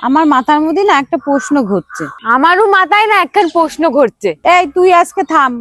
আমার মাথার মধ্যে না একটা প্রশ্ন ঘুরছে। আমারও মাথায় না একটা প্রশ্ন ঘুরছে। এই তুই আজকে থাম,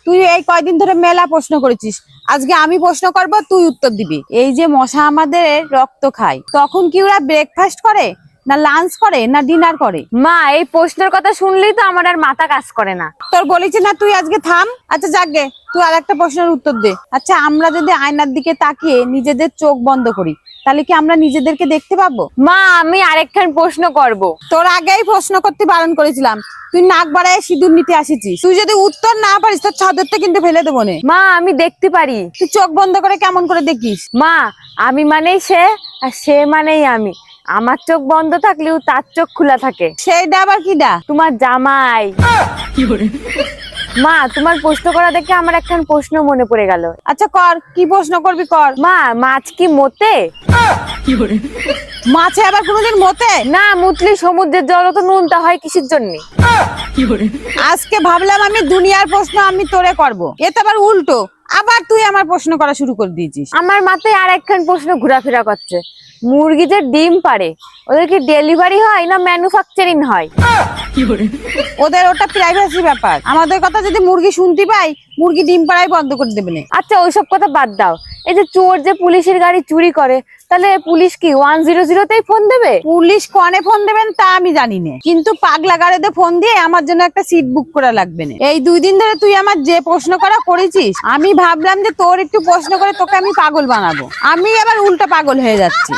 তুই এই কয়দিন ধরে মেলা প্রশ্ন করেছিস, আজকে আমি প্রশ্ন করব, তুই উত্তর দিবি। এই যে মশা আমাদের রক্ত খায়, তখন কি ওরা ব্রেকফাস্ট করে, না লাঞ্চ করে, না ডিনার করে? মা, এই প্রশ্নের কথা শুনলেই তো আমার আর মাথা কাজ করে না। তোর বলেছি না তুই আজকে থাম। আচ্ছা যাকগে, তুই আর একটা প্রশ্নের উত্তর দে। আচ্ছা, আমরা যদি আয়নার দিকে তাকিয়ে নিজেদের চোখ বন্ধ করি, তাহলে কি আমরা নিজেদেরকে দেখতে পাবো? মা, আমি আরেকখান প্রশ্ন করব। তোর আগেই প্রশ্ন করতে বারণ করেছিলাম, তুই নাক বাড়ায় সিঁদুর নিতে আসিছিস। তুই যদি উত্তর না পারিস তোর চাদরটা কিন্তু ফেলে দেবো নে। মা, আমি দেখতে পারি। তুই চোখ বন্ধ করে কেমন করে দেখিস? মা, আমি মানেই সে আর সে মানেই আমি। আমার চোখ বন্ধ থাকলেও তার চোখ খোলা থাকে। সেইটা আবার কিডা? তোমার জামাই। মা, তোমার প্রশ্ন করা দেখে আমার একখান প্রশ্ন মনে পড়ে গেল। আচ্ছা কর, কি প্রশ্ন করবি কর। মা, মাছ কি মতে? মাছে আবার কোনোদিন মতে? না, মুতলি সমুদ্রের জল তো নুনটা হয় কিসের জন্য? আজকে ভাবলাম আমি দুনিয়ার প্রশ্ন আমি তোরে করব, এতে আবার উল্টো, আবার তুই আমার প্রশ্ন করা শুরু করে দিয়েছিস। আমার মাথায় আর একখান প্রশ্ন ঘোরাফেরা করছে। মুরগি যে ডিম পারে, ওদের কি ডেলিভারি হয় না ম্যানুফ্যাকচারিং হয়? ওদের ওটা প্রাইভেসি ব্যাপার, আমাদের কথা যদি মুরগি শুনতে পাই, মুরগি ডিম পাড়াই বন্ধ করে দেবে না। আচ্ছা, ওইসব কথা বাদ দাও। এই যে চোর যে পুলিশের গাড়ি চুরি করে, তাহলে পুলিশ কি 100-তেই ফোন দেবে? পুলিশ কনে ফোন দেবেন তা আমি জানি না, কিন্তু পাগলা গাড়িতে ফোন দিয়ে আমার জন্য একটা সিট বুক করা লাগবে না। এই 2 দিন ধরে তুই আমার যে প্রশ্ন করা করেছিস, আমি ভাবলাম যে তোর একটু প্রশ্ন করে তোকে আমি পাগল বানাবো, আমি আবার উল্টা পাগল হয়ে যাচ্ছি।